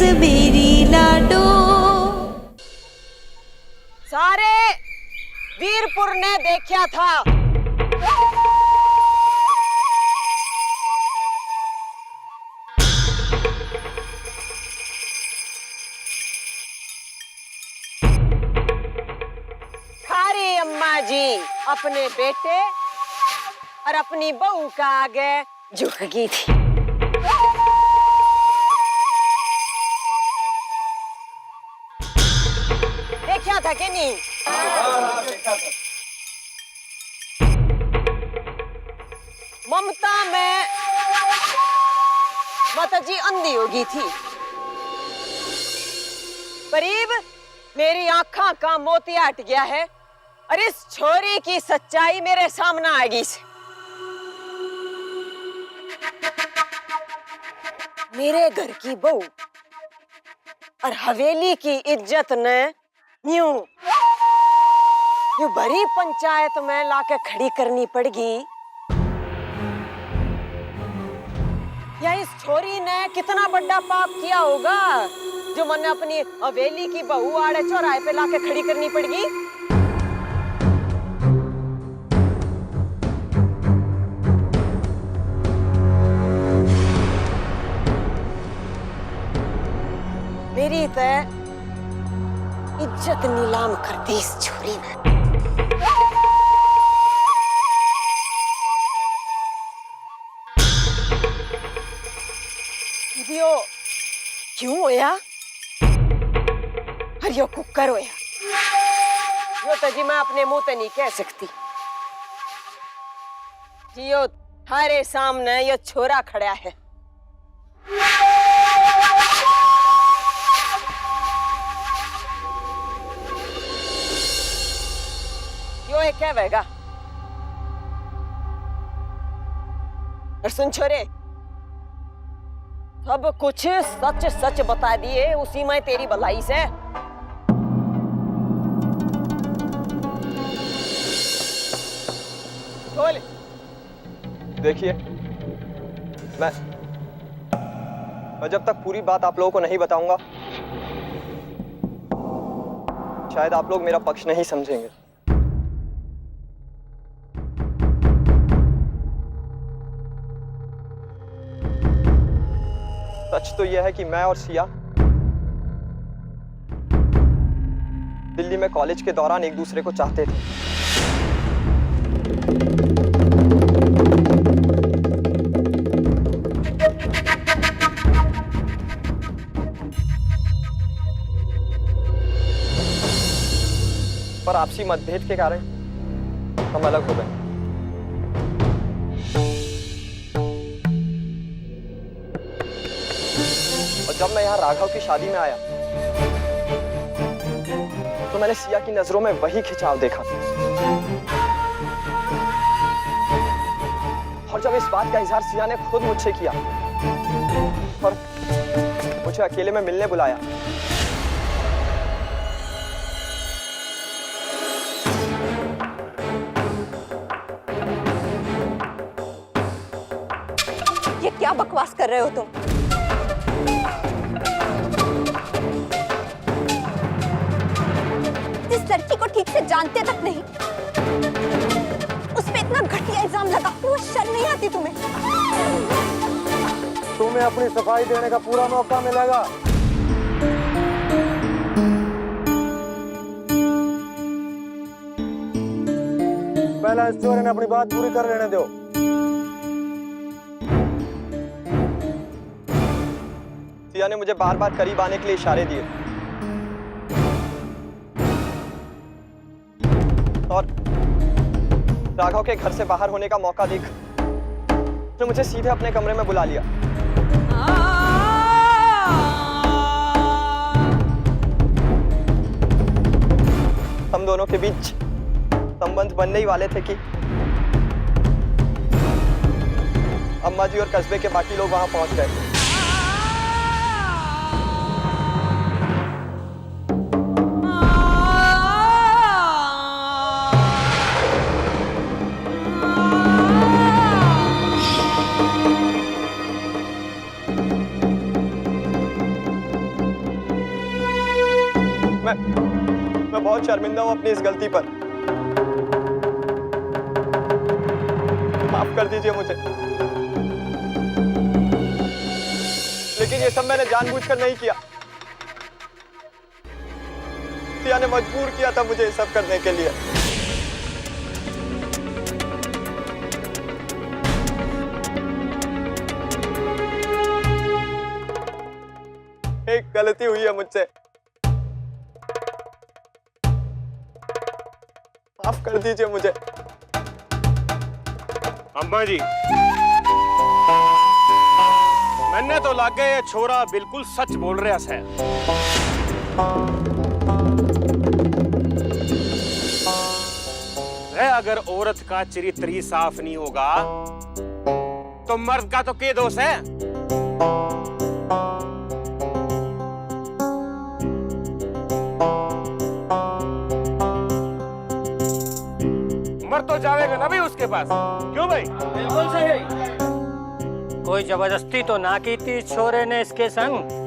मेरी लाडो। सारे वीरपुर ने देखा था। खारी अम्मा जी अपने बेटे और अपनी बहू का आगे झुक गई थी। देखा था कि नहीं? ममता में माता जी अंधी हो गई थी। करीब मेरी आंखों का मोतिया हट गया है और इस छोरी की सच्चाई मेरे सामने आ गई से। मेरे घर की बहू और हवेली की इज्जत ने यूं भरी पंचायत में लाके खड़ी करनी पड़गी। या इस छोरी ने कितना बड़ा पाप किया होगा जो मैंने अपनी हवेली की बहू आड़े चौराहे पे लाके खड़ी करनी पड़गी। मेरी तो इज्जत नीलाम कर दी इस छोरी ने। यो क्यों होया? और यो कुकर होया? यो तो जी मैं अपने मुंह ते नहीं कह सकती जी। यो थारे सामने यो छोरा खड़ा है। यो है क्या वेगा? और सुन छोरे, सब कुछ सच सच बता दिए उसी में तेरी भलाई से। बोल। देखिए, मैं जब तक पूरी बात आप लोगों को नहीं बताऊंगा शायद आप लोग मेरा पक्ष नहीं समझेंगे। सच तो यह है कि मैं और सिया दिल्ली में कॉलेज के दौरान एक दूसरे को चाहते थे। पर आपसी मतभेद के कारण हम अलग हो गए। जब मैं यहाँ राघव की शादी में आया तो मैंने सिया की नजरों में वही खिंचाव देखा। और जब इस बात का इजहार सिया ने खुद मुझसे किया और मुझे अकेले में मिलने बुलाया ये क्या बकवास कर रहे हो तुम? इस लड़की को ठीक से जानते तक नहीं, उस पे इतना घटिया इल्जाम लगाते हुए शर्म नहीं आती तुम्हें? तुम्हें अपनी सफाई देने का पूरा मौका मिलेगा। पहला इस चोर ने अपनी बात पूरी कर लेने दो। सिया ने मुझे बार बार करीब आने के लिए इशारे दिए और राघव के घर से बाहर होने का मौका देख उसने मुझे सीधे अपने कमरे में बुला लिया। हम दोनों के बीच संबंध बनने ही वाले थे कि अम्मा जी और कस्बे के बाकी लोग वहां पहुंच गए। मैं बहुत शर्मिंदा हूँ अपनी इस गलती पर। माफ कर दीजिए मुझे। लेकिन ये सब मैंने जानबूझकर नहीं किया। सिया ने मजबूर किया था मुझे ये सब करने के लिए। एक गलती हुई है मुझसे, माफ कर दीजिए मुझे। अम्मा जी, मैंने तो लागे ये छोरा बिल्कुल सच बोल रहा है। अगर औरत का चरित्र ही साफ नहीं होगा तो मर्द का तो क्या दोष है? मर तो जाएगा ना भी उसके पास, क्यों भाई? बिल्कुल सही। कोई जबरदस्ती तो ना की थी छोरे ने इसके संग।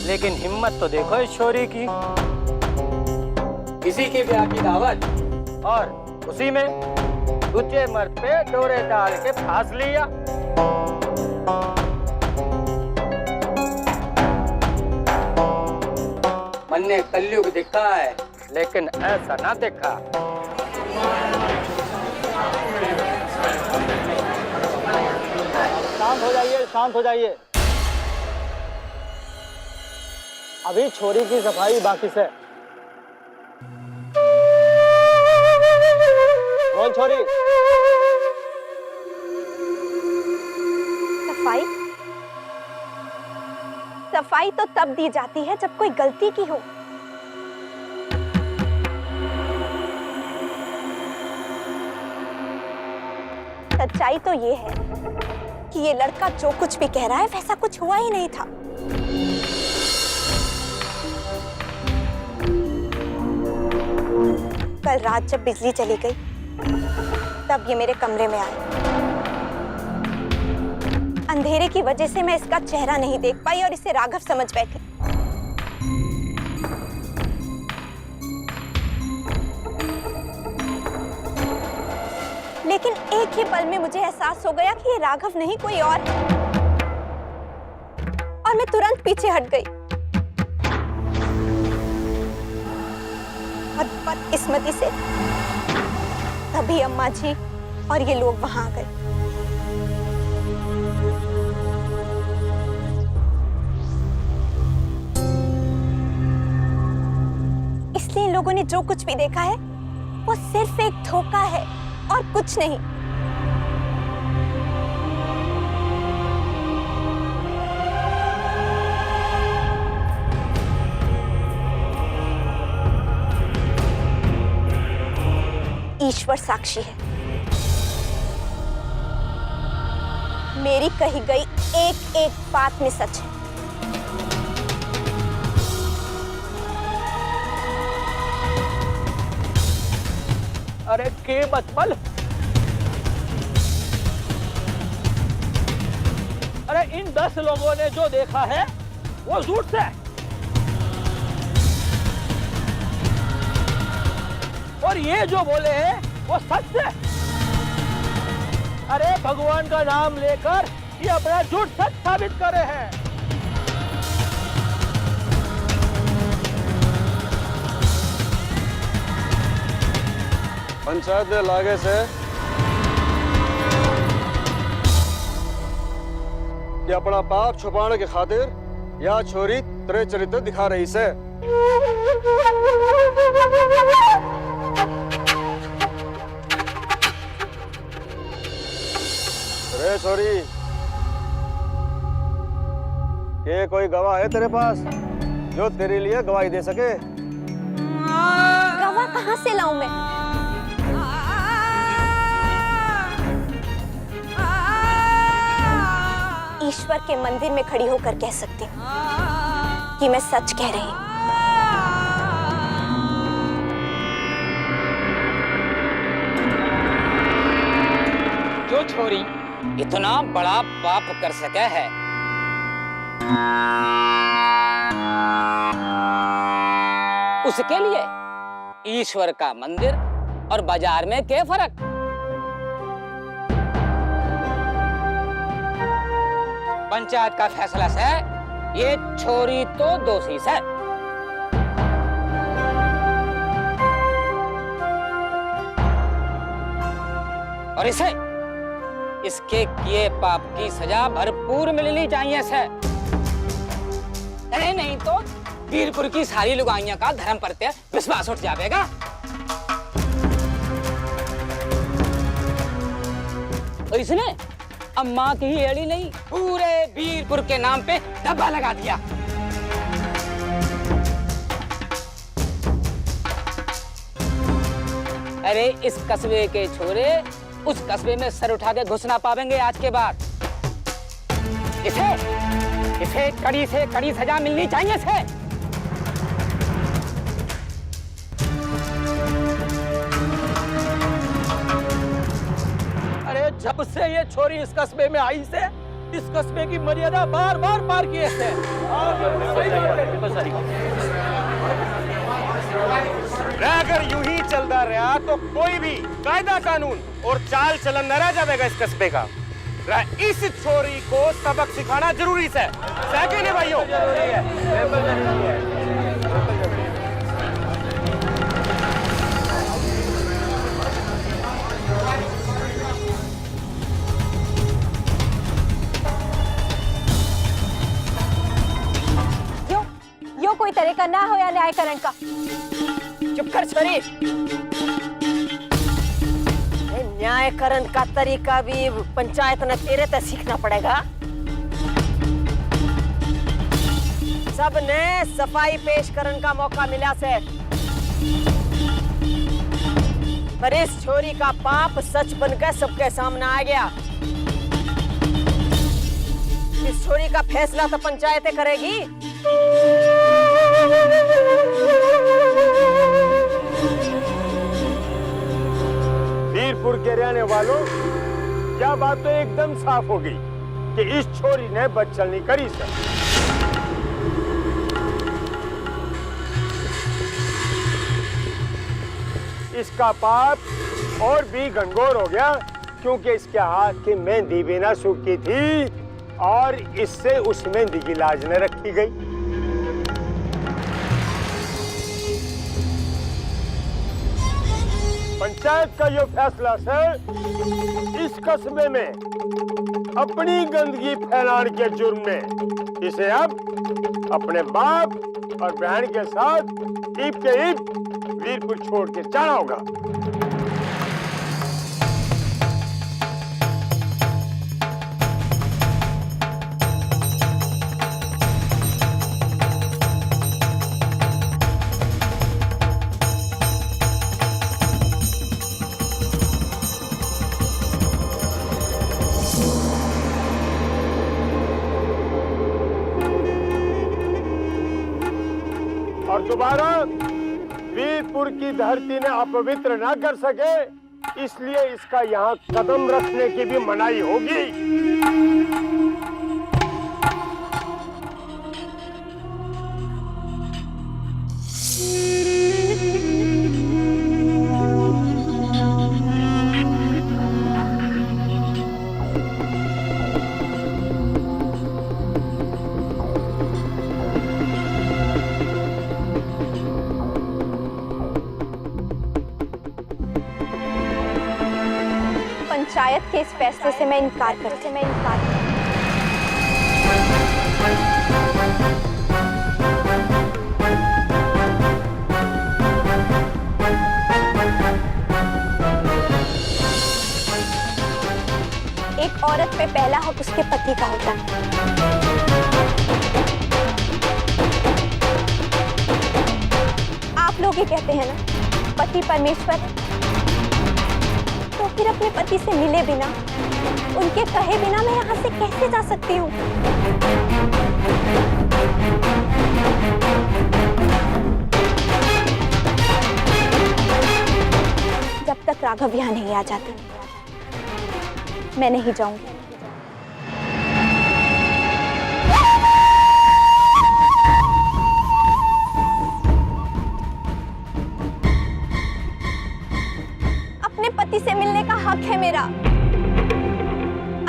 लेकिन हिम्मत तो देखो इस छोरी की। किसी के ब्याह की दावत और उसी में दूसरे मर्द पे डोरे डाल के फांस लिया। मन ने कलयुग देखा है लेकिन ऐसा ना देखा। शांत हो जाइए, शांत हो जाइए। अभी छोरी की सफाई बाकी से। बोल छोरी। सफाई? सफाई तो तब दी जाती है जब कोई गलती की हो। सच्चाई तो ये है कि ये लड़का जो कुछ भी कह रहा है वैसा कुछ हुआ ही नहीं था। कल रात जब बिजली चली गई तब ये मेरे कमरे में आया। अंधेरे की वजह से मैं इसका चेहरा नहीं देख पाई और इसे राघव समझ बैठी। लेकिन एक ही पल में मुझे एहसास हो गया कि ये राघव नहीं कोई और मैं तुरंत पीछे हट गई। और बदकिस्मती से तभी अम्मा जी और ये लोग वहां आ गए। इसलिए इन लोगों ने जो कुछ भी देखा है वो सिर्फ एक धोखा है और कुछ नहीं। ईश्वर साक्षी है, मेरी कही गई एक एक बात में सच है। अरे के बचपन, अरे इन 10 लोगों ने जो देखा है वो झूठ है और ये जो बोले हैं वो सच है। अरे भगवान का नाम लेकर ये अपना झूठ सच साबित कर रहे हैं। पंचायत ने लागे से कि अपना पाप छुपाने की खातिर यह छोरी तेरे चरित्र दिखा रही से। रे छोरी, ये कोई गवाह है तेरे पास जो तेरे लिए गवाही दे सके? गवाह कहाँ से लाऊं मैं? ईश्वर के मंदिर में खड़ी होकर कह सकती हूँ कि मैं सच कह रही हूँ। जो छोरी इतना बड़ा पाप कर सके है उसके लिए ईश्वर का मंदिर और बाजार में क्या फर्क? पंचायत का फैसला है, ये छोरी तो दोषी है। और इसे इसके किए पाप की सजा भरपूर मिलनी चाहिए से। अरे नहीं तो वीरपुर की सारी लुगाइयां का धर्म पर विश्वास उठ जाएगा। और इसने अम्मा की ही एड़ी नहीं, पूरे वीरपुर के नाम पे धब्बा लगा दिया। अरे इस कस्बे के छोरे उस कस्बे में सर उठा के घुस ना पावेंगे आज के बाद। इसे कड़ी से कड़ी सजा मिलनी चाहिए से। अरे जब से ये छोरी इस कस्बे में आई से इस कस्बे की मर्यादा बार बार पार किए थे। अगर यूं ही चलता रहा तो कोई भी कायदा कानून और चाल चलन न रह जाएगा इस कस्बे का। इस छोरी को सबक सिखाना जरूरी है, सही नहीं भाइयों? यो कोई तरीका ना हो या न्यायकरण का। चुप कर छोरी। न्यायकरण का तरीका भी पंचायत ने तेरे से सीखना पड़ेगा। सबने सफाई पेश करने का मौका मिला से, पर इस छोरी का पाप सच बनकर सबके सामने आ गया। इस छोरी का फैसला तो पंचायतें करेगी। वीरपुर के रहने वालों, क्या बात तो एकदम साफ हो गई कि इस छोरी ने बदचलनी करी सर। इसका पाप और भी घनघोर हो गया क्योंकि इसके हाथ की मेहंदी भी ना सूखी थी और इससे उस मेहंदी की लाज न रखी गई। पंचायत का यह फैसला है, इस कस्बे में अपनी गंदगी फैलाने के जुर्म में इसे अब अपने बाप और बहन के साथ ईब के ईब वीरपुर छोड़ के जाना होगा। और दोबारा वीरपुर की धरती ने अपवित्र ना कर सके, इसलिए इसका यहाँ कदम रखने की भी मनाही होगी। पंचायत के इस फैसले से मैं इनकार करती हूँ। एक औरत पे पहला हक उसके पति का होता है। आप लोग ये कहते हैं ना, पति परमेश्वर है, तो फिर अपने पति से मिले बिना, उनके कहे बिना मैं यहाँ से कैसे जा सकती हूँ? जब तक राघव यहाँ नहीं आ जाते, मैं नहीं जाऊंगी। पति से मिलने का हक है मेरा।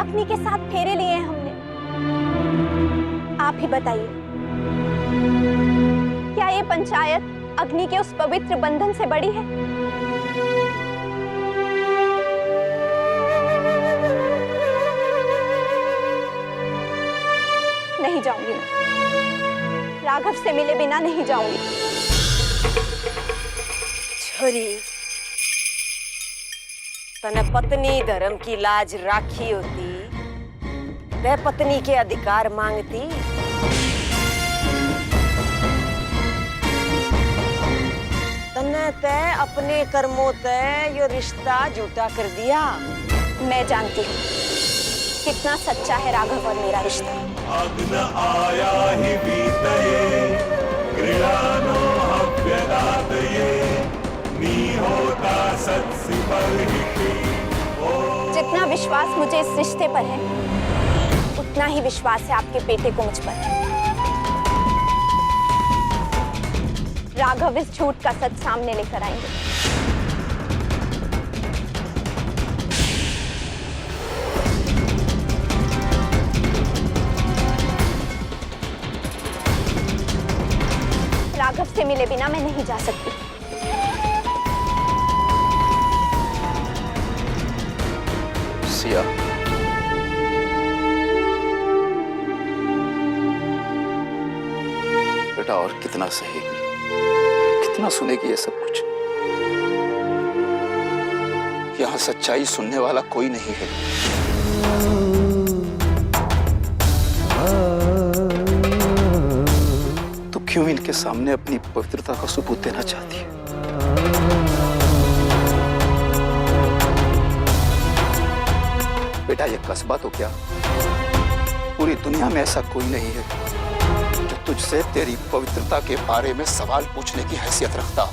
अग्नि के साथ फेरे लिए हैं हमने। आप ही बताइए, क्या ये पंचायत अग्नि के उस पवित्र बंधन से बड़ी है? नहीं जाऊंगी मैं। राघव से मिले बिना नहीं जाऊंगी। छोरी, तने पत्नी धर्म की लाज राखी होती, ते पत्नी के अधिकार मांगती। तने ते अपने कर्मों ते यो रिश्ता झूठा कर दिया। मैं जानती हूँ कितना सच्चा है राघव और मेरा रिश्ता। अग्न आया ही बीतये, गृहानो हव्यदातये, निहोता सत्सि परहिति। जितना विश्वास मुझे इस रिश्ते पर है, उतना ही विश्वास है आपके बेटे को मुझ पर। राघव इस झूठ का सच सामने लेकर आएंगे। राघव से मिले बिना मैं नहीं जा सकती। सिया, बेटा और कितना सहेगी, कितना सुनेगी ये सब कुछ। यहाँ सच्चाई सुनने वाला कोई नहीं है। तो क्यों इनके सामने अपनी पवित्रता का सबूत देना चाहती है? बेटा, ये कस्बा तो क्या, पूरी दुनिया में ऐसा कोई नहीं है जो तुझसे तेरी पवित्रता के बारे में सवाल पूछने की हैसियत रखता हो।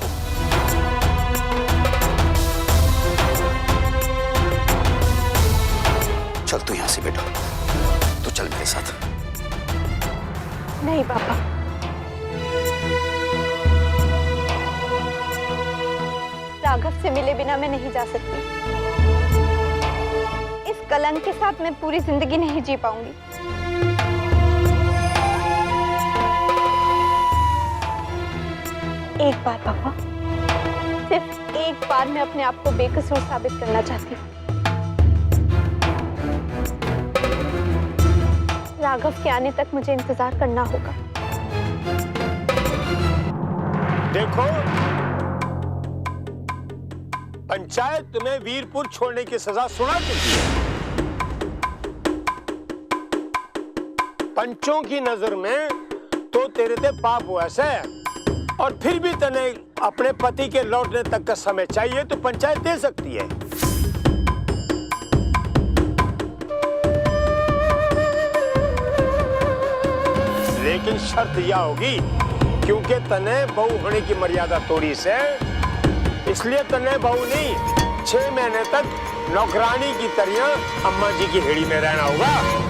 चल तू यहां से बेटा, तू चल मेरे साथ। नहीं पापा, राघव से मिले बिना मैं नहीं जा सकती। इस कलंक के साथ मैं पूरी जिंदगी नहीं जी पाऊंगी। एक बार पापा, सिर्फ एक बार मैं अपने आप को बेकसूर साबित करना चाहती हूँ। राघव के आने तक मुझे इंतजार करना होगा। देखो, पंचायत तुम्हें वीरपुर छोड़ने की सजा सुना चुकी है। पंचों की नजर में तो तेरे ते पाप हुआ है, और फिर भी तने अपने पति के लौटने तक का समय चाहिए तो पंचायत दे सकती है। लेकिन शर्त यह होगी, क्योंकि तने बहू होने की मर्यादा तोड़ी से, इसलिए तने बहू नहीं, 6 महीने तक नौकरानी की तरह अम्मा जी की हेड़ी में रहना होगा।